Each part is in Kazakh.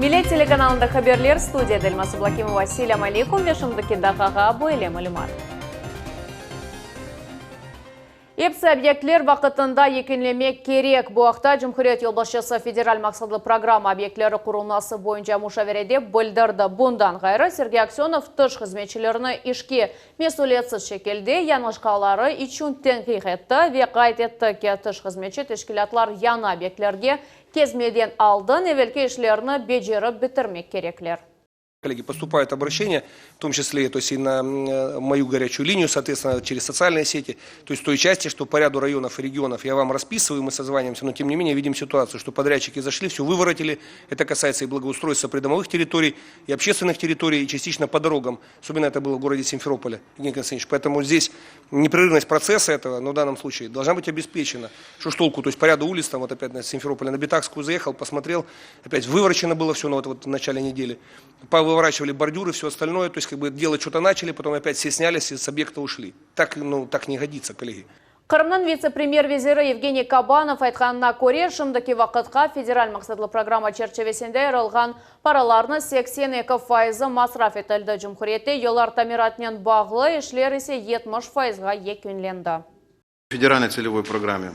Милет телеканалында хаберлер, студияда Эльмас Ибрагимова. Ассалам алейкум, вешімдікі дақаға бөйле мәлімат. Епсі объектлер вақытында екенлемек керек. Бұақта Жұмхурет елбасшысы федераль мақсадлы программа объектлері құрылнасы бойынша мұшавереде білдірді. Бұндан ғайры Сергей Аксенов түш қызметшілеріні ішке месулетсіз шекелде яңышқалары ичун тенқиғетті ве қайтетті ке түш қызметші тешкілатлар яна объектлерге кезмеден алдын евелке ішлеріні бежеріп бітірмек кереклер. Коллеги, поступают обращения, в том числе то есть и на мою горячую линию, соответственно, через социальные сети. То есть в той части, что по ряду районов и регионов я вам расписываю, мы созваниваемся, но тем не менее видим ситуацию, что подрядчики зашли, все выворотили. Это касается и благоустройства придомовых территорий, и общественных территорий, и частично по дорогам. Особенно это было в городе Симферополе. Поэтому здесь непрерывность процесса этого, но в данном случае, должна быть обеспечена. Что ж толку? То есть по ряду улиц, там вот опять на Симферополе, на Битакскую заехал, посмотрел, опять выворочено было все, ну, вот в начале недели. Выворачивали бордюры, все остальное, то есть как бы делать что-то начали, потом опять все снялись и с объекта ушли. Так не годится, коллеги. Қырымның вице-премьер-визирі Евгений Кабанов айтқанына көре, шымдыки вақытқа федераль мақсатлы программа черчевесінде ерілған параларны 82% масраф етілді. Жұмхуретте елар тамиратнен бағлы ішлер есе 70%-ға екенленді. В федеральной целевой программе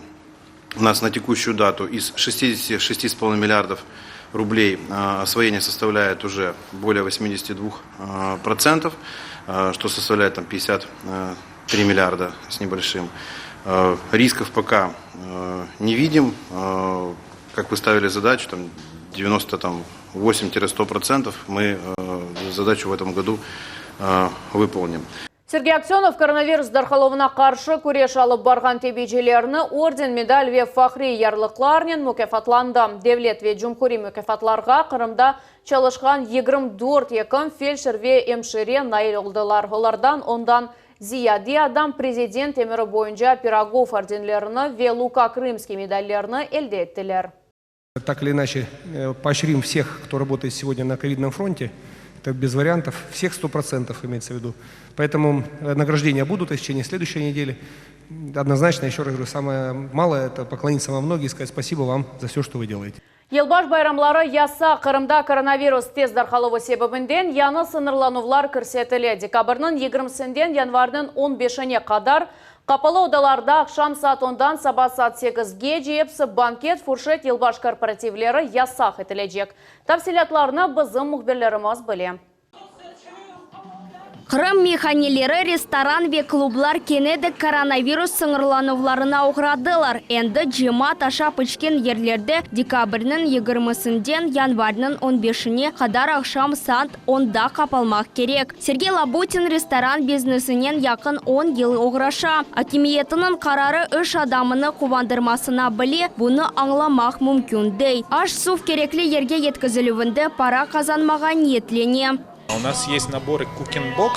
у нас на текущую дату из 66,5 миллиардов рублей освоение составляет уже более 82%, что составляет там 53 миллиарда с небольшим. Рисков пока не видим. Как вы ставили задачу, там 98-100% мы задачу в этом году выполним. Сергей Аксенов коронавирус дархаловына қаршы күреш алып барған тебежелеріні орден, медаль ве фахри ярлықларнен мүкефатланды. Девлет ве жүмкури мүкефатларға Қырымда çalışқан 24 екім фельдшер ве емшіре найыл олдылар. Олардан ондан зияди адам президент емірі бойынша Пирогов орденлеріні ве Лука Крымский медальлеріні елде еттілер. Так или иначе, поощрим всех, кто работает сегодня на ковидном фронте. Это без вариантов, всех 100% имеется в виду. Поэтому награждения будут в течение следующей недели. Однозначно, еще раз говорю, самое малое – это поклониться вам ноги и сказать спасибо вам за все, что вы делаете. Елбаш байрамлары яса Қырымда коронавирус тез дархалығы себебінден яны сынырланувлар көрсетілі. Декабрның 20-сінден январдың 15-не қадар Қапалы одаларда ақшам саат 10-дан сабат саат 8-ге жепсі банкет, фуршет, елбаш корпоративлері ясақ етілежек. Тапсилатларына біздің мұхберлеріміз біле. Қырым механилері ресторан ве клублар кенеді коронавирус сыңырланывларына ұғрадылар. Әнді жима таша пүчкен ерлерді декабрінің 20-сінден январының 15-не қадар ақшам саат 10-да қапалмақ керек. Сергей Лабутин ресторан бизнесінен яқын 10 ел ұғраша. Акимиетінің қарары үш адамыны қувандырмасына біле, бұны аңламақ мүмкін дей. Аш суф керекли ерге еткізілуінде пара қазанмаған ниетлене. У нас есть наборы Cooking Box,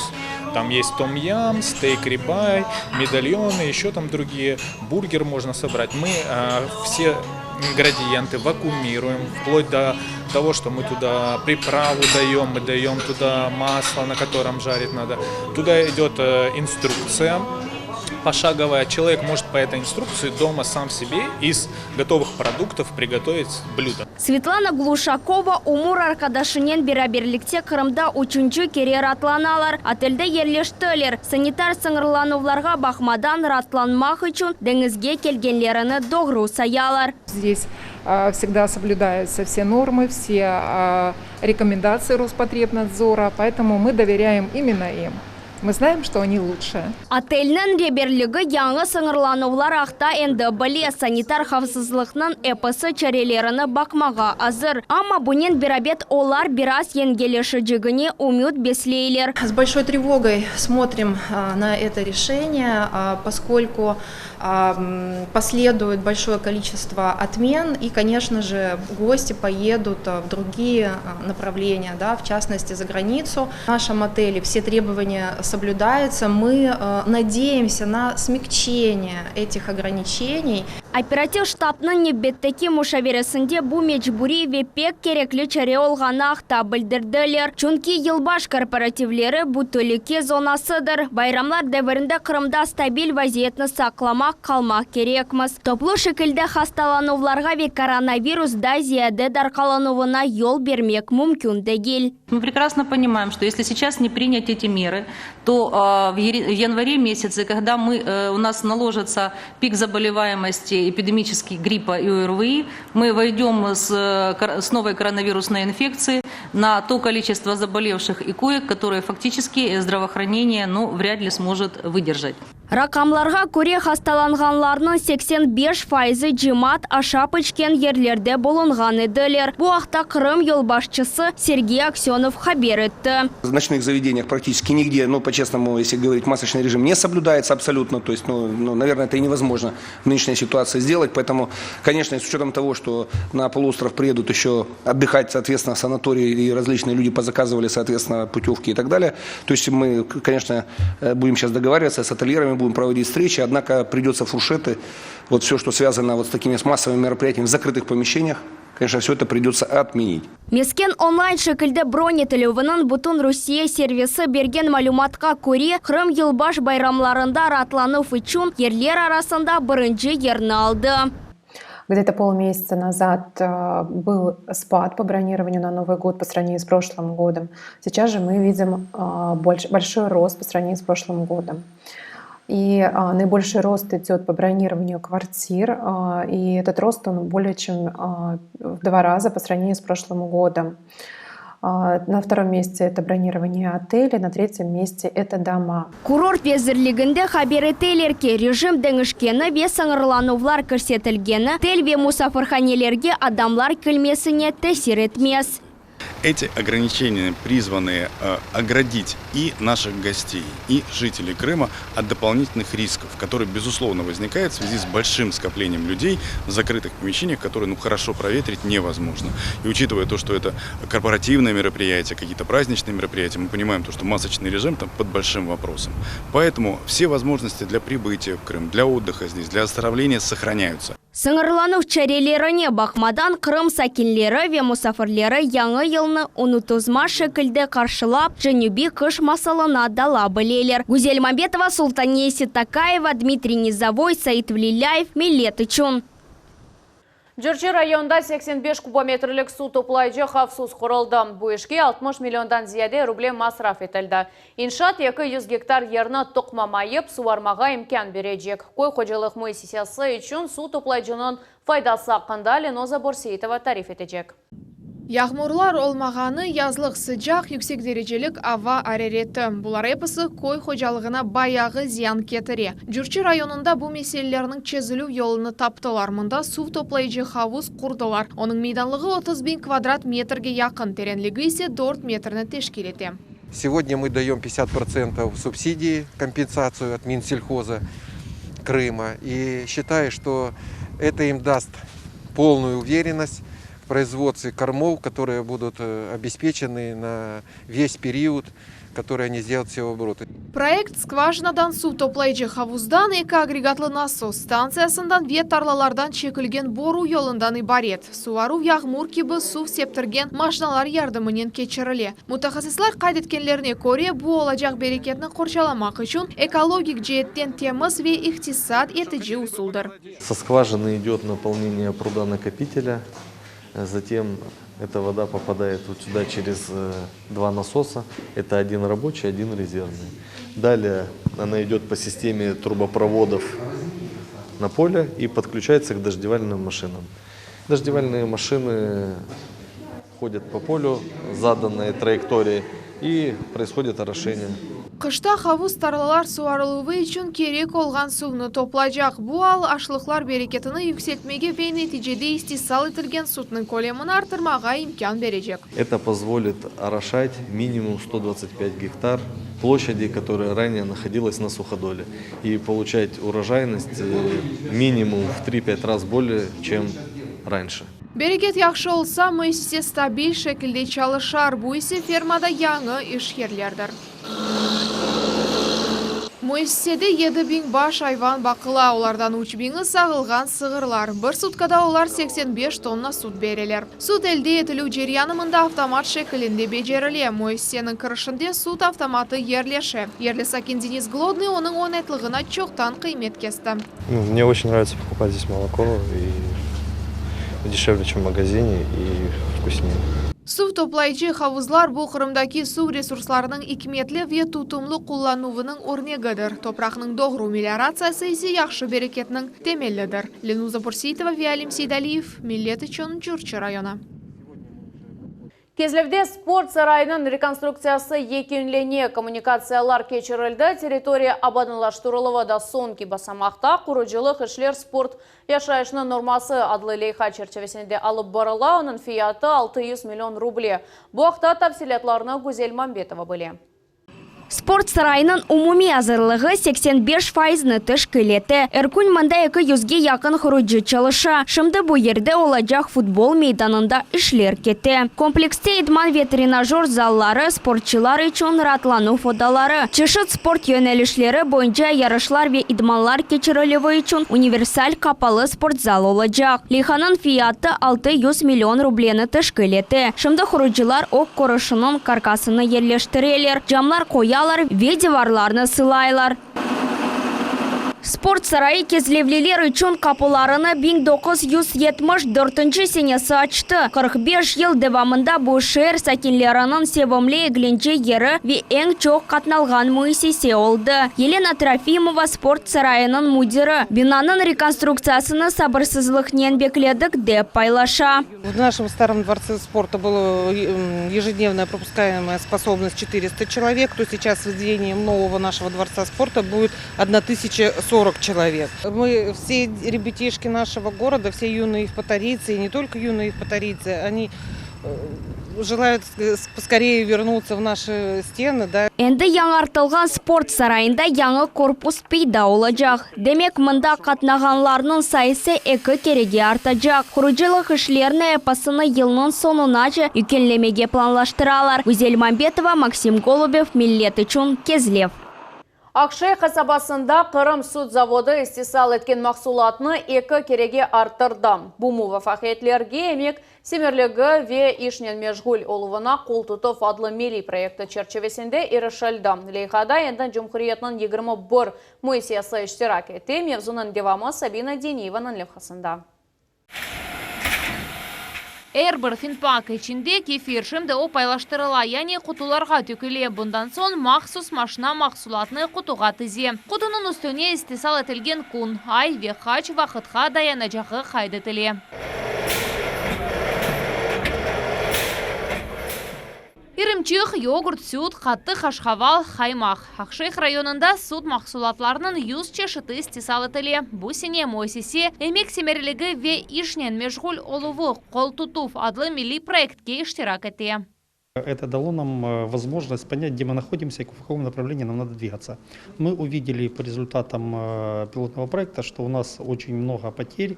там есть том-ям, стейк рибай, медальоны, еще там другие, бургер можно собрать. Мы все ингредиенты вакуумируем, вплоть до того, что мы туда приправу даем, мы даем туда масло, на котором жарить надо. Туда идет инструкция пошаговая. Человек может по этой инструкции дома сам себе из готовых продуктов приготовить блюдо. Светлана Глушакова умур аркадашынен бераберлікте Қырымда учунчу кере ратланалар. Отельде ерлештілер. Санитар сыңырланувларға бақмадан ратланмақ үшін деңізге келгенлеріні доғру саялар. Здесь всегда соблюдаются все нормы, все рекомендации Роспотребнадзора, поэтому мы доверяем именно им. Мы знаем, что они лучше. Отельнен реберлігі яңы сыңырланувлар ақта әнді біле санитар қавсызлықның эпысы чарелеріні бақмаға азыр. Ама бұнен бірабет олар біраз енгелеші жігіне умют беслейлер. С большой тревогой смотрим на это решение, поскольку последует большое количество отмен и, конечно же, гости поедут в другие направления, да, в частности за границу. В нашем отеле все требования соблюдаются. Мы надеемся на смягчение этих ограничений. Оператив штабның небеттеки мушавересінде бу мечбури вепек керекли чаре олғанақта білдірділер. Чунки елбаш корпоративлері бу төлеке зонасыдыр. Байрамлар дәверінде Қырымда стабиль вазиетні сақламақ қалмақ керекміз. Топлу шекілді хасталанувларға ве коронавирус да зияде дарқалануына yol бермек мүмкін дегел. Мы прекрасно понимаем, что если сейчас не принять эти меры, то в январе месяце, когда у нас наложится пик заболеваемости эпидемических гриппа и ОРВИ, мы войдем с новой коронавирусной инфекцией на то количество заболевших и коек, которые фактически здравоохранение вряд ли сможет выдержать. Рақамларға көре хасталанғанларының 85% жимат ашап ішкен ерлерде болынған еділер. Бұл ақта Қырым елбашчысы Сергей Аксенов хабер етті. В ночных заведениях практически нигде, по-честному, если говорить, масочный режим не соблюдается абсолютно. То есть, наверное, это и невозможно в нынешней ситуации сделать. Поэтому, конечно, с учетом того, что на полуостров приедут еще отдыхать, соответственно, санатории и различные люди позаказывали, соответственно, путевки и так далее. То есть мы, конечно, будем сейчас договариваться с ательерами, будем проводить встречи, однако придется фуршеты, все, что связано с такими массовыми мероприятиями в закрытых помещениях, конечно, все это придется отменить. Мескен онлайн шекілді бронетілеуінің бұтын Русия сервисі берген малюматқа көре Қырым елбаш байрамларында ратланув үшін ерлер арасында бірінші ерні алды. Где-то полмесяца назад был спад по бронированию на Новый год по сравнению с прошлым годом. Сейчас же мы видим большой рост по сравнению с прошлым годом. И наибольший рост идет по бронированию квартир, и этот рост он более чем в 2 раза по сравнению с прошлым годом. На втором месте это бронирование отелей, на третьем месте это дома. Курорт везірлігінде хабер етелерке режим дәңішкені ве саңырланувлар көрсетілгені, тел ве мусафырханелерге адамлар келмесіне тәсір етмес. Эти ограничения призваны оградить и наших гостей, и жителей Крыма от дополнительных рисков, которые, безусловно, возникают в связи с большим скоплением людей в закрытых помещениях, которые хорошо проветрить невозможно. И учитывая то, что это корпоративные мероприятия, какие-то праздничные мероприятия, мы понимаем, что масочный режим там под большим вопросом. Поэтому все возможности для прибытия в Крым, для отдыха здесь, для оздоровления сохраняются. Сыңырланув чарелеріне бақмадан Қырым сакинлері ве мусафирлері яңы елні унутузма шекілді қаршылап, Женюби қыш масалына дала білелер. Гузель Мамбетова, Султания Ситакаева, Дмитрий Низовой, Саид Влиляев, Милет Ичун. Жүрчі районда 85 кубометрлік су топлайжы қавсыз құрылды. Бұл ішке 60 миллиондан зияде рубле масраф етілді. Иншат 200 гектар ерні тоқмамайып, суармаға имкан бережек. Қой қожалық муэссисиясы үшін су топлайжының файдасы ақында Леноза Борсейтова тариф етежек. Яғмурлар олмағаны язлық sıcақ yüksek derecelik ава аререті. Бұлар епісі қой қожалығына баяғы зиян кетіре. Жүрчі районында бұл меселелерінің чезілу yolunu таптылар. Мұнда су топлайжы хавуз құрдылар. Оның мейданлығы 30 000 квадрат метрге яқын, теренлігі ise 4 метрні тешкел ете. Сегодня мы даем 50% субсидии, компенсацию от Минсельхоза Крыма. И считаю, что это им даст полную уверенность в производстве кормов, которые будут обеспечены на весь период, который они сделают все обороты. Проект скважинадан су топлайжы хавуздан екі агрегатлы насос станциясындан ве тарлалардан чекілген бору yolundan ибарет. Суару яғмур кебі су септірген машиналар ярдымынен кечіріле. Мутахасислар қайдеткенлеріне көре бұл олажақ берекетні қоршаламақ үшін экологик жеттен теміз ве ихтисад етіжі усулдыр. Со скважины идет наполнение пруда-накопителя. Затем эта вода попадает вот сюда через 2 насоса. Это один рабочий, один резервный. Далее она идет по системе трубопроводов на поле и подключается к дождевальным машинам. Дождевальные машины ходят по полю заданной траектории и происходит орошение. Қышта хавуз тарлалар суарылуы үшін керек олған суны топлайжақ. Бұл ашлықлар берекетіні yüksельтмеге ве нәтижеде истисал етілген сутның көлемін артырмаға имкан бережек. Это позволит орошать минимум 125 гектар площади, которая ранее находилась на суходоле, и получать урожайность минимум в 3-5 раз более, чем раньше. Берекет яқшы олса, мүйсісе стабиль шекілде çalışар. Бұл есе фермада яңы іш ерлердір. Муэссиседе 7.000 баш айван бақыла, олардан 3.000 сағылған сығырлар. Бір суткада олар 85 тонна суд берелер. Суд әлде етілу жерянымында автомат шекілінде бежеріле. Муэссенің кірішінде суд автоматы ерлеші. Ерлесакен Денис Глодный оның ойнайтлығына чоқтан қимет кесті. Мне очень нравится покупать здесь молоко, и дешевле, чем в магазине, и вкуснее. Су топлайчы хавузлар бұл қырымдаки су ресурсларының икметлі ве тутумлы құллануының орнегадыр. Топрақның доғру мелиорациясы есе яқшы берекетінің темелледір. Ленуза Бурсейтова, Виалим Сейдалиев, Миллет үшін Жүрчі районы. Кезлевде спорт сарайының реконструкциясы екенлене коммуникациялар кечірілді. Территория абадынлаштырылығы да сонки басамақта құрыжылық ішлер спорт яшайшының нормасы адлы лейха черчевесінде алып барыла, оның фияты 600 миллион рубле. Бұл ақта тапсилетларына Гузель Мамбетова біле. Спорт сарайының умуми азырлығы 85%-ны тышкілеті. Әркүн мында 200-ге яқын құруджы чалыша. Шымды бұл ерде олажақ футбол мейданында ішлер кетті. Комплексте идман ветеринажер заллары, спортчылар үшін ратлану фодалары. Чешет спорт йөнелішлері бойынша ярышлар ве идманлар кечірілігі үшін универсаль капалы спортзал олажақ. Лейханын фияты 600 миллион рублені тышкілеті. Шымды құруджылар оқ қорышының каркасыны ерлештірелер. Жамлар қоя видеварларны сылайлар. Спорт сарайы кезлевлелер үшін капыларыны 1974 сенесі açты. 45 ел девамында бұл шер сәкенлерінің севімле egленче ері ве ең чоқ қатналған Муэссесе олды. Елена Трофимова спорт сарайының мудирі. Бинаның реконструкциясыны сабырсызлықнен бекледік деп пайлаша. В нашем старом дворце спорта была ежедневная пропускаемая способность 400 человек, то сейчас с введением нового нашего дворца спорта будет 1040 человек. Мы, все ребятишки нашего города, все юные евпаторийцы, и не только юные евпаторийцы, они желают поскорее вернуться в наши стены. Да. Энді яңартылған спорт сарайында яңы корпус пейда олacak. Демек, мында қатнағанларының сайысы 2 кереге артacak. Құрыжылық ішлеріне эпосыны елінің сонуначы үкенлемеге планлаштыралар. Гузель Мамбетова, Максим Голубев, Миллет үшін Кезлев. Ақшай қасабасында Қырым суд заводы истисал еткен мақсулатны 2 кереге арттырды. Буму вафахетлерге емек семерлігі ве ишнен межгул олуына қол тұтып адлы мели проекты черчевесінде ерішілді. Лейхада енден Жұмхуриетінің 21 Муэссиясы іштирак еті. Мевзунын девамы Сабина Денееваның левхасында. Әрбір финпак içinde кефир шымды о пайлаштырыла, яғни құтуларға төкіле. Бұндан сон мақсус машина мақсулатны құтуға тізе. Құтының үстіне істисал етілген күн, ай ве хач вақытқа даянажағы қайдетіле. Ирімчық, йогурт, сүт, қатты хашхавал, хаймақ. Ақшайх районында суд мақсулатларының 100 чешіті істисал етіле. Бұсіне Муэссесе емек семерлігі ве ишнен межгул олуы қол тұтув адлы милли проектке іштирак етті. Это дало нам возможность понять, где мы находимся и в каком направлении нам надо двигаться. Мы увидели по результатам пилотного проекта, что у нас очень много потерь,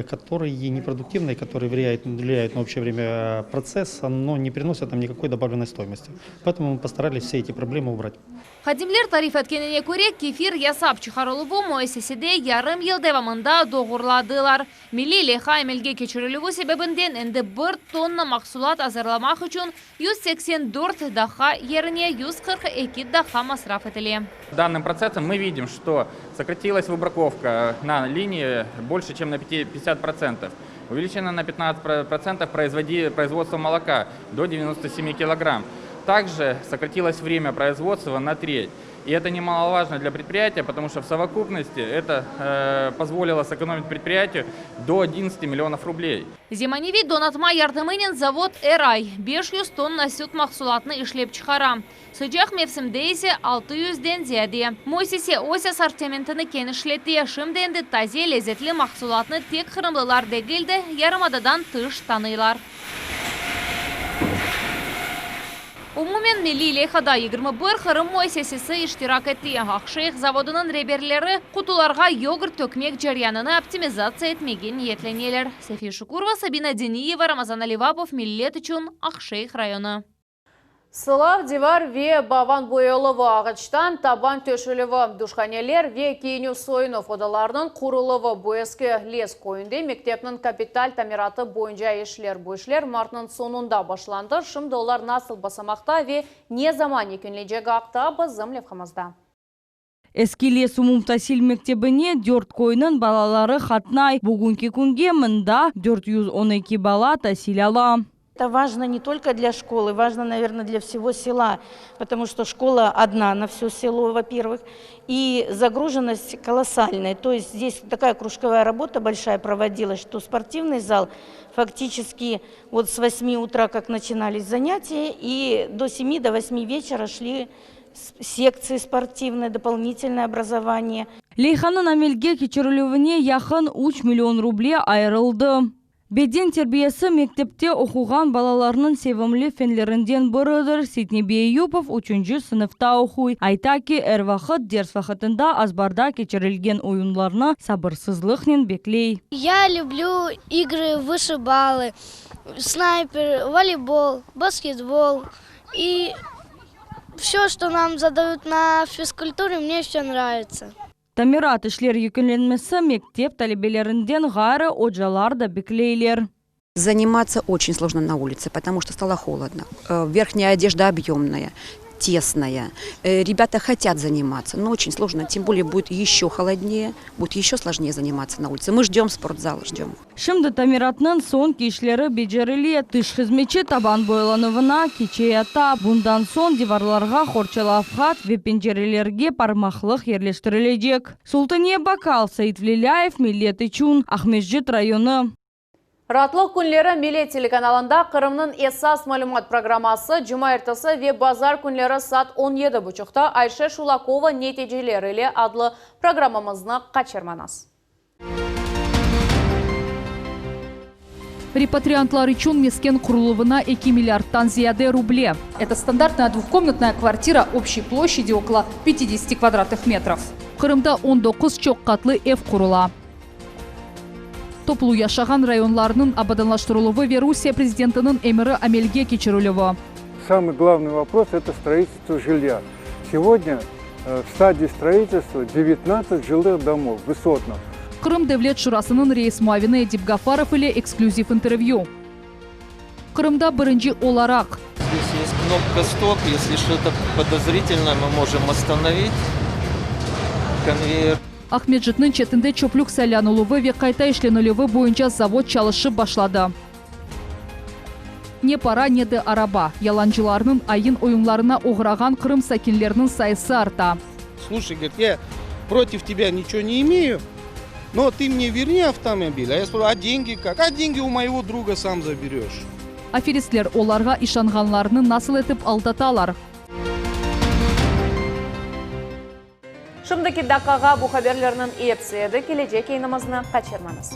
которые непродуктивные, которые влияют на общее время процесса, но не приносят нам никакой добавленной стоимости. Поэтому мы постарались все эти проблемы убрать. Хадимлер тариф еткеніне көре кефир ясап чықарылығы Муэссеседе ярым ел девамында доғырладылар. Милли леха емелге кечірілігі себебінден енді 1 тонна мақсулат азырламақ үшін 184 даха еріне 142 даха масраф етіле. Данным процессом мы видим, что сократилась выбраковка на линии больше, чем на 50%. Увеличено на 15% производство молока до 97 килограмм. Также сократилось время производства на треть. И это немаловажно для предприятия, потому что в совокупности это позволило сэкономить предприятию до 11 миллионов рублей. Земаневи донатма ярдымынен завод «Эрай» 500 тонна сүт мақсулатны ишлеп чықара. Сұжақ мевсімдейсе 600-ден зияде. Муэссесе ось ассортиментіні кенішлетті. Шымденді тазе лезетлі мақсулатны тек қырымлылар дегілді, ярымададан тыш таныйлар. Умумен милли лейхада 21 Қырым Муэссесесі іштирак етті. Ақшайх заводының реберлері құтуларға йогурт төкмек жарияныны оптимизация етмеген ниетленелер. София Шукурова, Сабина Денеева, Рамазан Аливапов, Миллет үшін Ақшайх районы. Сылав дивар ве баван боялығы ағычтан табан төшілігі душханелер ве кейіну сойыны фодаларының құрылығы бойеске лес койынды мектепнің капиталь тамираты бойынша ешлер бойшлер мартының сонында башланды. Шымды олар насыл басамақта ве не заман екенлейдегі ақта бізім левхамызда. Эскилес умумтасил мектебіне 4 койынын балалары хатнай. Бүгінгі күнге мында 412 бала тасил ала. Это важно не только для школы, важно, наверное, для всего села, потому что школа одна на все село, во-первых, и загруженность колоссальная. То есть здесь такая кружковая работа большая проводилась, что спортивный зал фактически вот с 8 утра, как начинались занятия, и до 7, до 8 вечера шли секции спортивные, дополнительное образование. Лейханын амелге кечірілуіне яқын 3 миллион рублей айырылды. Беден тербиесі мектепте оқуған балаларының севімлі фенлерінден бірідір. Ситнебе Юпов 3-ші сыныфта оқуй. Айта ки, әр вақыт дерс вақытында азбарда кечірілген ойынларына сабырсызлықнен беклей. Я люблю игры вышибалы, снайпер, волейбол, баскетбол. И все, что нам задают на физкультуре, мне все нравится. Тамират ішлер екінленмесі мектеп талебелерінден ғары оджалар да беклейлер. Заниматься очень сложно на улице, потому что стало холодно. Верхняя одежда объемная, тесная. Ребята хотят заниматься, но очень сложно. Тем более будет еще холоднее, будет еще сложнее заниматься на улице. Мы ждем спортзал, ждем. Шымды Тамиратның сон кишлері беджерілі тыш хізмечі табан бойланывына кечеята. Bundan сон диварларға хорчалавхат ве пенджерелерге пармақлық ерлештіріледек. Султания Бакал, Саид Влиляев, Милет Ичун, Ахмеджет районы. Ратлық күнлері Милет телеканалында Қырымның эсас мәлімат программасы жұма ертесі ве базар күнлері саат 17:30-та Айше Шулакова нетежелері адлы программамызны қачырманас. Репатриантлар үшін мескен құрылывына 2 миллиардтан зияде рубле. Это стандартная двухкомнатная квартира общей площади около 50 квадратных метров. Қырымда 19 чоққатлы эв құрыла. Топлу яшаған районларының абаданлаштырылуы Русия президентінің эмірі амелге кечірілуі. Самый главный вопрос – это строительство жилья. Сегодня в стадии строительства 19 жилых домов, высотных. Қырым Девлет Шурасының рейс муавины Эдип Гафаров или эксклюзив интервью. Қырымда бірінші оларақ. Здесь есть кнопка «Стоп». Если что-то подозрительное, мы можем остановить конвейер. Ахмеджетнің четінде чөплік сәлянылуы ве қайта ішленілуі бойынша завод чалышы башлады. Не пара, не де араба. Яланчыларының айын ойынларына оғыраған Қырым сәкенлерінің сайысы арта. Слушай, говорит, я против тебя ничего не имею, но ты мне верни автомобиль. А я спрашиваю, а деньги как? А деньги у моего друга сам заберешь. Аферистлер оларға ишанғанларының насыл етіп алдаталар. Шымдaki дақаға бұл хаберлерінің епседі кележе кейінімізні қачырманыз.